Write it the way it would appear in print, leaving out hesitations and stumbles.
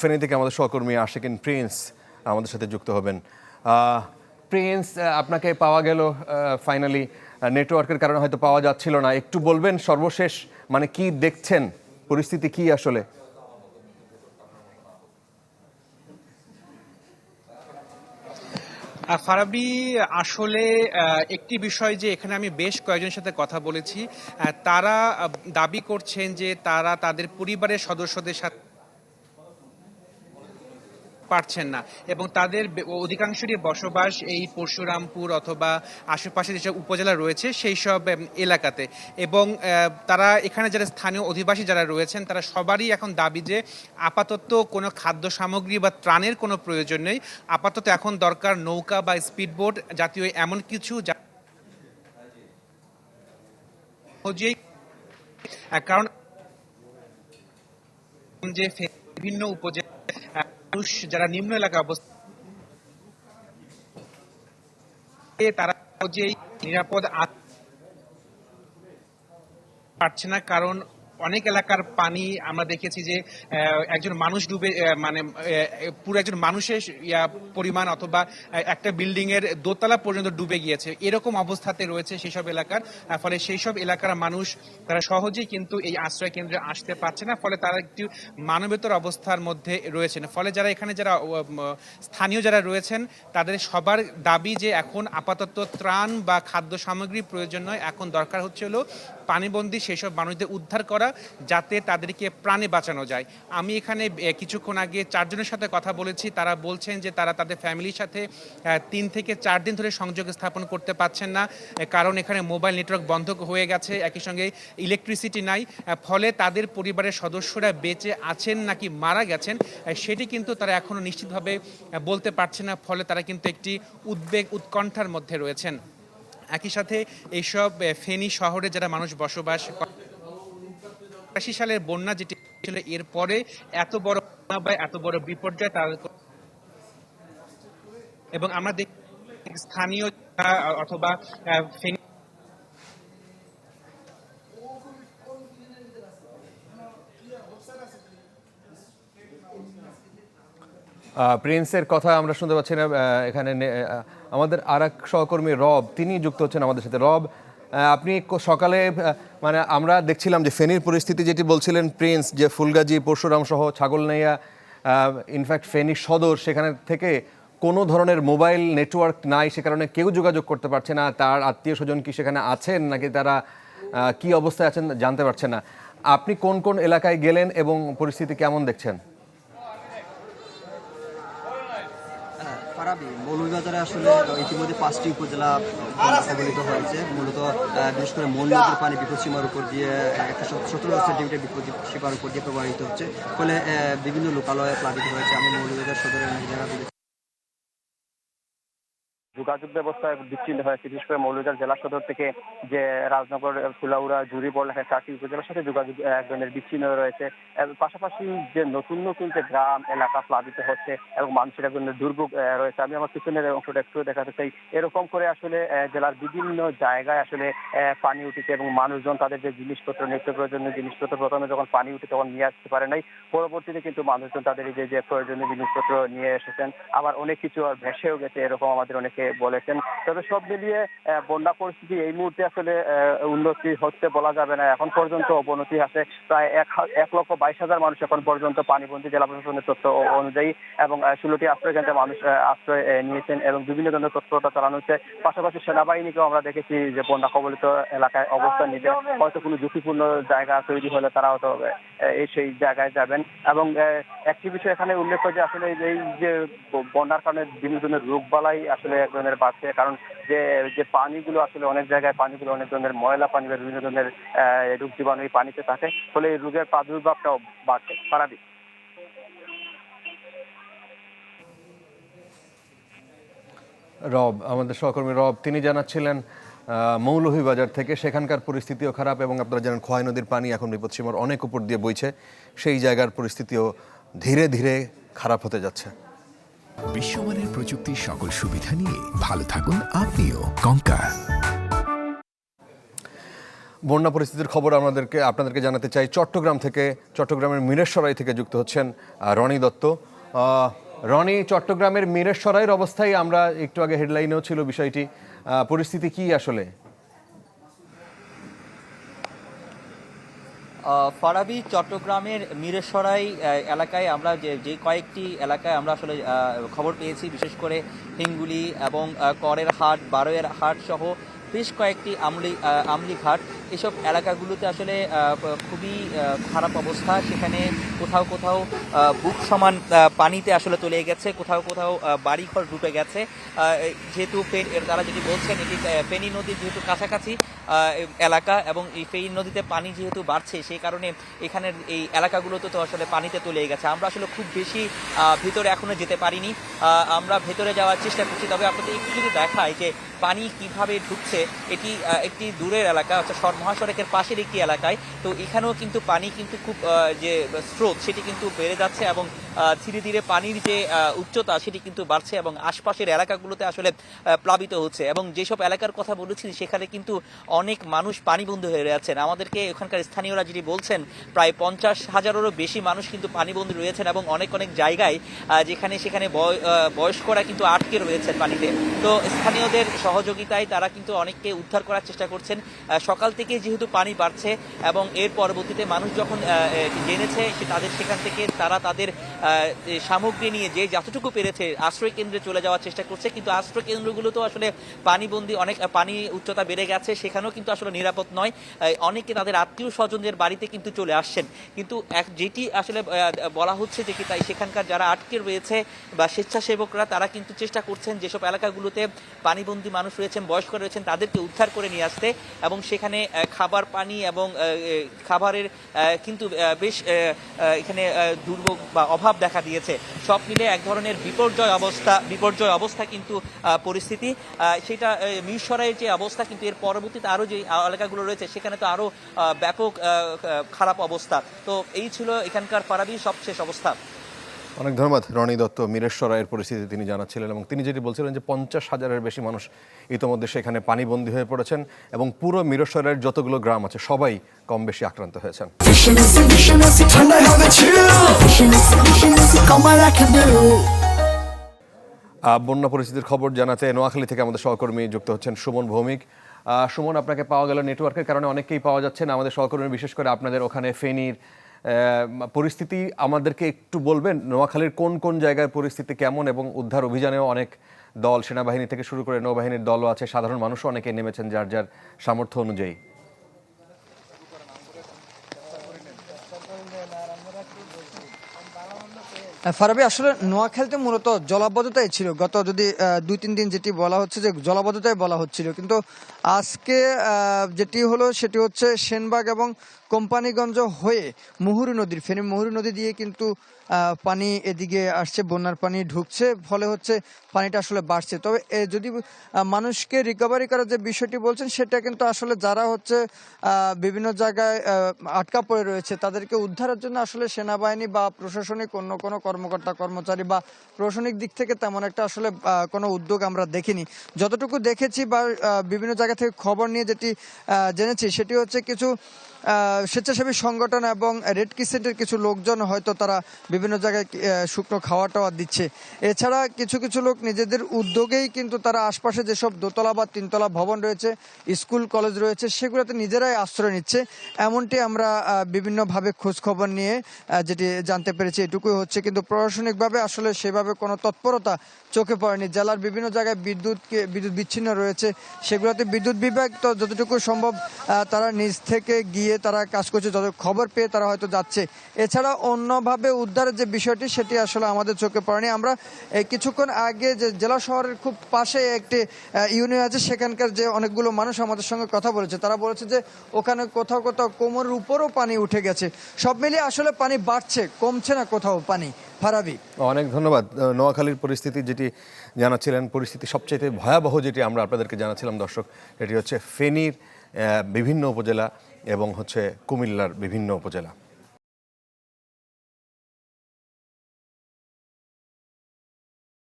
ফেনী থেকে আমাদের সহকর্মী আশিকিন প্রিন্স আমাদের সাথে যুক্ত হবেন। প্রিন্স, আপনাকে পাওয়া গেল ফাইনালি। নেটওয়ার্কের কারণে হয়তো পাওয়া যাচ্ছিল না, একটু বলবেন সর্বশেষ মানে কি দেখছেন, পরিস্থিতি কি আসলে? ফারাবী, আসলে একটি বিষয় যে এখানে আমি বেশ কয়েকজনের সাথে কথা বলেছি, তারা দাবি করছেন যে তারা তাদের পরিবারের সদস্যদের সাথে পারছেন না এবং তাদের অধিকাংশেরই বসবাস এই পরশুরামপুর অথবা আশেপাশে যেসব উপজেলা রয়েছে সেই সব এলাকাতে, এবং তারা এখানে যারা স্থানীয় অধিবাসী যারা রয়েছেন তারা সবারই এখন দাবি যে আপাতত কোনো খাদ্য সামগ্রী বা ত্রাণের কোনো প্রয়োজন নেই। আপাতত এখন দরকার নৌকা বা স্পিডবোট জাতীয় এমন কিছু কারণ যে বিভিন্ন উপজেলা মানুষ যারা নিম্ন এলাকায় অবস্থিত তারা যে নিরাপদ পারছে না, কারণ অনেক এলাকার পানি আমরা দেখেছি যে একজন মানুষ ডুবে মানে পুরো একজন মানুষের পরিমাণ অথবা একটা বিল্ডিং এর দোতলা পর্যন্ত ডুবে গিয়েছে, এরকম অবস্থাতে রয়েছে সেই সব এলাকার। ফলে সেই সব এলাকার মানুষ তারা সহজেই কিন্তু এই আশ্রয় কেন্দ্রে আসতে পারছে না, ফলে তারা একটি মানবেতর অবস্থার মধ্যে রয়েছেন। ফলে যারা এখানে যারা স্থানীয় যারা রয়েছেন তাদের সবার দাবি যে এখন আপাতত ত্রাণ বা খাদ্য সামগ্রী প্রয়োজন নয়, এখন দরকার হচ্ছে হলো পানিবন্দী সেই সব মানুষদের উদ্ধার করা, যাতে তাদেরকে প্রাণে বাঁচানো যায়। আমি এখানে কিছুক্ষণ আগে 4 জনের সাথে কথা বলেছি, তারা বলছেন যে তারা তাদের ফ্যামিলির সাথে 3 থেকে 4 দিন ধরে সংযোগ স্থাপন করতে পারছেন না, কারণ এখানে মোবাইল নেটওয়ার্ক বন্ধ হয়ে গেছে, একই সঙ্গে ইলেকট্রিসিটি নাই। ফলে তাদের পরিবারের সদস্যরা বেঁচে আছেন নাকি মারা গেছেন সেটি কিন্তু তারা এখনো নিশ্চিতভাবে বলতে পারছে না, ফলে তারা কিন্তু একটি উদ্বেগ উৎকণ্ঠার মধ্যে রয়েছেন। একই সাথে এইসব ফেনী শহরে যারা মানুষ বসবাস ৮৮ সালের বন্যা যেটি ছিল, এরপরে এত বড় বন্যা বা এত বড় বিপর্যয় তাদের, এবং আমরা দেখি স্থানীয় অথবা ফেনী প্রিন্সের কথা আমরা শুনতে পাচ্ছি না। এখানে আমাদের আর এক সহকর্মী রব, তিনি যুক্ত হচ্ছেন আমাদের সাথে। রব, আপনি সকালে মানে আমরা দেখছিলাম যে ফেনীর পরিস্থিতি যেটি বলছিলেন প্রিন্স, যে ফুলগাজী পরশুরাম সহ ছাগলনাইয়া, ইনফ্যাক্ট ফেনী সদর, সেখানে থেকে কোনো ধরনের মোবাইল নেটওয়ার্ক নাই, সে কারণে কেউ যোগাযোগ করতে পারছে না। তার আত্মীয় স্বজন কি সেখানে আছেন নাকি তারা কি অবস্থায় আছেন জানতে পারছে না। আপনি কোন কোন এলাকায় গেলেন এবং পরিস্থিতি কেমন দেখছেন? ফারাবী, মৌলভীবাজারে আসলে ইতিমধ্যে 5টি উপজেলা কবলিত হয়েছে। মূলত বিশেষ করে মৌলভীবাজার পানি বিপদসীমার উপর দিয়ে 117 সেন্টিমিটার বিপদসীমার উপর দিয়ে প্রবাহিত হচ্ছে, ফলে বিভিন্ন লোকালয়ে প্লাবিত হয়েছে। আমি মৌলভীবাজার সদরের জায়গা যোগাযোগ ব্যবস্থা বিচ্ছিন্ন হয়েছে, বিশেষ করে মৌলভীবাজার জেলা সদর থেকে যে রাজনগর, ফুলাউড়া, জুড়ি, বড়লেখা 4টি উপজেলার সাথে যোগাযোগ এক ধরনের বিচ্ছিন্ন রয়েছে। পাশাপাশি যে নতুন নতুন যে গ্রাম এলাকা প্লাবিত হচ্ছে এবং মানুষের এক ধরনের দুর্ভোগ রয়েছে। আমি আমার পিছনের অংশটা একটু দেখাতে চাই। এরকম করে আসলে জেলার বিভিন্ন জায়গায় আসলে পানি উঠেছে এবং মানুষজন তাদের যে জিনিসপত্র, নিত্য প্রয়োজনীয় জিনিসপত্র প্রথমে যখন পানি উঠে তখন নিয়ে আসতে পারে নাই, পরবর্তীতে কিন্তু মানুষজন তাদের যে প্রয়োজনীয় জিনিসপত্র নিয়ে এসেছেন। আবার অনেক কিছু ভেসেও গেছে, এরকম আমাদের অনেকে বলেছেন। তবে সব মিলিয়ে বন্যা পরিস্থিতি এই মুহূর্তে আসলে উন্নতি হচ্ছে বলা যাবে না, এখন পর্যন্ত অবনতি আছে। প্রায় 1,22,000 মানুষ এখন পর্যন্ত পানিবন্দী জেলা প্রশাসনের তথ্য অনুযায়ী, এবং 16টি আশ্রয় কেন্দ্রে মানুষ আশ্রয় নিয়েছেন এবং বিভিন্ন ধরনের তৎপরতা চালানো হচ্ছে। পাশাপাশি সেনাবাহিনীকেও আমরা দেখেছি যে বন্যা কবলিত এলাকায় অবস্থান নিতে, হয়তো কোনো ঝুঁকিপূর্ণ জায়গা তৈরি হলে তারা হয়তো সেই জায়গায় যাবেন। এবং একটি বিষয় এখানে উল্লেখ করে যে আসলে এই যে বন্যার কারণে বিভিন্ন ধরনের রোগবালাই আসলে এক ধরনের বাড়ছে, কারণ যে পানিগুলো আসলে অনেক জায়গায় পানিগুলো অনেক ধরনের ময়লা পানি বা বিভিন্ন ধরনের রোগ জীবাণু এই পানিতে থাকে, ফলে এই রোগের প্রাদুর্ভাবটাও বাড়ছে। সারাদিন রব, আমাদের সহকর্মী রব, তিনি জানাচ্ছিলেন মৌলভীবাজার থেকে। সেখানকার পরিস্থিতিও খারাপ এবং আপনারা জানেন খোয়াই নদীর পানি এখন বিপদসীমার অনেক উপর দিয়ে বইছে, সেই জায়গার পরিস্থিতিও ধীরে ধীরে খারাপ হতে যাচ্ছে। বিশ্বমানের প্রযুক্তির সকল সুবিধা নিয়ে ভালো থাকুন আপনিও। কঙ্কা। বন্যা পরিস্থিতির খবর আপনাদেরকে জানাতে চাই চট্টগ্রাম থেকে। চট্টগ্রামের মিরেশ্বরাই থেকে যুক্ত হচ্ছেন রনি দত্ত। রনি, চট্টগ্রামের মিরেশ্বরাইয়ের অবস্থায় আমরা একটু আগে হেডলাইনেও ছিল বিষয়টি, পরিস্থিতি কি আসলে? ফারাবি, চট্টগ্রামের মিরেশ্বরাই এলাকায় আমরা যে কয়েকটি এলাকায় আমরা আসলে খবর পেয়েছি, বিশেষ করে হিঙ্গুলি এবং করের হাট, বারোয়ের হাট সহ বেশ কয়েকটি আমলি ঘাট, এসব এলাকাগুলোতে আসলে খুবই খারাপ অবস্থা। সেখানে কোথাও কোথাও বুক সমান পানিতে আসলে তলিয়ে গেছে, কোথাও কোথাও বাড়িঘর ডুবে গেছে। যেহেতু তারা যেটি বলছেন, এটি ফেনী নদীর যেহেতু কাছাকাছি এলাকা এবং এই ফেনী নদীতে পানি যেহেতু বাড়ছে, সেই কারণে এখানের এই এলাকাগুলোতে তো আসলে পানিতে তলিয়ে গেছে। আমরা আসলে খুব বেশি ভিতরে এখনো যেতে পারিনি, আমরা ভেতরে যাওয়ার চেষ্টা করছি। তবে আপনাদের একটু যদি দেখায় যে পানি কিভাবে ঢুকছে, এটি একটি দূরের এলাকা, অর্থাৎ মহাসড়কের পাশের একটি এলাকায়। তো এখানেও কিন্তু পানি কিন্তু খুব যে স্রোত সেটি কিন্তু বেড়ে যাচ্ছে এবং ধীরে ধীরে পানির যে উচ্চতা সেটি কিন্তু বাড়ছে এবং আশপাশের এলাকাগুলোতে আসলে প্লাবিত হচ্ছে। এবং যেসব এলাকার কথা বলেছি সেখানে কিন্তু অনেক মানুষ পানিবন্দী হয়ে রয়েছেন। আমাদেরকে এখানকার স্থানীয়রা যেটি বলছেন, প্রায় 50,000-এরও বেশি মানুষ কিন্তু পানিবন্দী রয়েছেন এবং অনেক অনেক জায়গায় সেখানে বয়স্করা কিন্তু আটকে রয়েছেন পানিতে। তো স্থানীয়দের সহযোগিতায় তারা কিন্তু অনেককে উদ্ধার করার চেষ্টা করছেন। সকাল থেকে যেহেতু পানি বাড়ছে এবং এর পরবর্তীতে মানুষ যখন জেনেছে সেখান থেকে তারা তাদের সামগ্রী নিয়ে যে যতটুকু পেরেছে আশ্রয় কেন্দ্রে চলে যাওয়ার চেষ্টা করছে। কিন্তু আশ্রয় কেন্দ্রগুলোতেও আসলে পানিবন্দী, অনেক পানি উচ্চতা বেড়ে গেছে, সেখানেও কিন্তু আসলে নিরাপদ নয়। অনেকে তাদের আত্মীয় স্বজনদের বাড়িতে কিন্তু চলে আসছেন। কিন্তু যেটি আসলে বলা হচ্ছে যে তাই সেখানকার যারা আটকে রয়েছে বা স্বেচ্ছাসেবকরা, তারা কিন্তু চেষ্টা করছেন যেসব এলাকাগুলোতে পানিবন্দী মানুষ রয়েছেন, বয়স্ক রয়েছেন, তাদেরকে উদ্ধার করে নিয়ে আসতে। এবং সেখানে খাবার পানি এবং খাবারের কিন্তু বেশ এখানে দুর্ভোগ বা অভাব দেখা দিয়েছে। সব মিলে এক ধরনের বিপর্যয় অবস্থা কিন্তু পরিস্থিতি, সেটা মিরসরাইয়ের যে অবস্থা, কিন্তু এর পরবর্তীতে আরও যে এলাকাগুলো রয়েছে সেখানে তো আরও ব্যাপক খারাপ অবস্থা। তো এই ছিল এখানকার ফারাবি সবশেষ অবস্থা। অনেক ধন্যবাদ রনি দত্ত। মিরেশ্বরাইয়ের পরিস্থিতি তিনি জানাচ্ছিলেন এবং তিনি যেটি বলছিলেন যে 50,000-এর বেশি মানুষ ইতোমধ্যে সেখানে পানিবন্দী হয়ে পড়েছেন এবং পুরো মিরেশ্বরাইয়ের যতগুলো গ্রাম আছে সবাই কম বেশি আক্রান্ত হয়েছেন। বন্যা পরিস্থিতির খবর জানাতে নোয়াখালী থেকে আমাদের সহকর্মী যুক্ত হচ্ছেন সুমন ভৌমিক। সুমন, আপনাকে পাওয়া গেল নেটওয়ার্কের কারণে, অনেককেই পাওয়া যাচ্ছে না আমাদের সহকর্মী, বিশেষ করে আপনাদের ওখানে ফেনীর পরিস্থিতি আমাদেরকে একটু বলবেন? নোয়াখালীর কোন কোন জায়গায় পরিস্থিতি কেমন এবং উদ্ধার অভিযানেও অনেক দল, সেনাবাহিনী থেকে শুরু করে নৌবাহিনীর দলও আছে, সাধারণ মানুষও অনেকে নেমেছেন যার যার সামর্থ্য অনুযায়ী। ফারাবি, আসলে নোয়াখালীতে মূলত জলাবদ্ধতাই ছিল। গত যদি 2-3 দিন যেটি বলা হচ্ছে যে জলাবদ্ধতাই বলা হচ্ছিল, কিন্তু আজকে যেটি হলো সেটি হচ্ছে সেনবাগ এবং কোম্পানিগঞ্জ হয়ে মুহুরী নদীর, ফেনী মুহুরী নদী দিয়ে কিন্তু পানি এদিকে আসছে, বন্যার পানি ঢুকছে, ফলে হচ্ছে পানিটা আসলে বাড়ছে। তবে যদি মানুষকে রিকভারি করার যে বিষয়টি বলছেন, সেটা কিন্তু আসলে যারা হচ্ছে বিভিন্ন জায়গায় আটকা পড়ে রয়েছে তাদেরকে উদ্ধারের জন্য আসলে সেনাবাহিনী বা প্রশাসনিক অন্য কোনো কর্মকর্তা কর্মচারী বা প্রশাসনিক দিক থেকে তেমন একটা আসলে কোনো উদ্যোগ আমরা দেখিনি। যতটুকু দেখেছি বা বিভিন্ন জায়গা থেকে খবর নিয়ে যেটি জেনেছি, সেটি হচ্ছে কিছু স্বেচ্ছাসেবী সংগঠন এবং রেড ক্রিসেন্টের কিছু লোকজন হয়তো তারা বিভিন্ন জায়গায় শুকনো খাওয়া টাওয়া দিচ্ছে। এছাড়া কিছু কিছু লোক নিজেদের উদ্যোগেই কিন্তু তারা আশপাশে যেসব দোতলা বা তিনতলা ভবন রয়েছে, স্কুল কলেজ রয়েছে, সেগুলোতে নিজেরাই আশ্রয় নিচ্ছে। এমনটি আমরা বিভিন্নভাবে খোঁজ খবর নিয়ে যেটি জানতে পেরেছি, এটুকুই হচ্ছে। কিন্তু প্রশাসনিকভাবে আসলে সেভাবে কোনো তৎপরতা চোখে পড়েনি। জেলার বিভিন্ন জায়গায় বিদ্যুৎ বিচ্ছিন্ন রয়েছে, সেগুলোতে বিদ্যুৎ বিভাগ তো যতটুকু সম্ভব তারা নিজ থেকে গিয়ে তারা কাজ করছে, যত খবর পেয়ে তারা হয়তো যাচ্ছে। এছাড়া অন্যভাবে উদ্ধারের যে বিষয়টি সেটি আসলে আমাদের চোখে পড়েনি। আমরা কিছুক্ষণ আগে যে জেলা শহরের খুব পাশে একটি ইউনিয়ন আছে, সেখানকার যে অনেকগুলো মানুষ আমাদের সঙ্গে কথা বলেছে, তারা বলেছে যে ওখানে কোথাও কোথাও কোমরের উপরও পানি উঠে গেছে। সব মিলিয়ে আসলে পানি বাড়ছে, কমছে না কোথাও পানি। ফারাবি, অনেক ধন্যবাদ। নোয়াখালীর পরিস্থিতি যেটি জানাচ্ছিলেন, পরিস্থিতি সবচেয়ে ভয়াবহ যেটি আমরা আপনাদেরকে জানাচ্ছিলাম দর্শক, এটি হচ্ছে ফেনীর বিভিন্ন উপজেলা এবং হচ্ছে কুমিল্লার বিভিন্ন উপজেলা।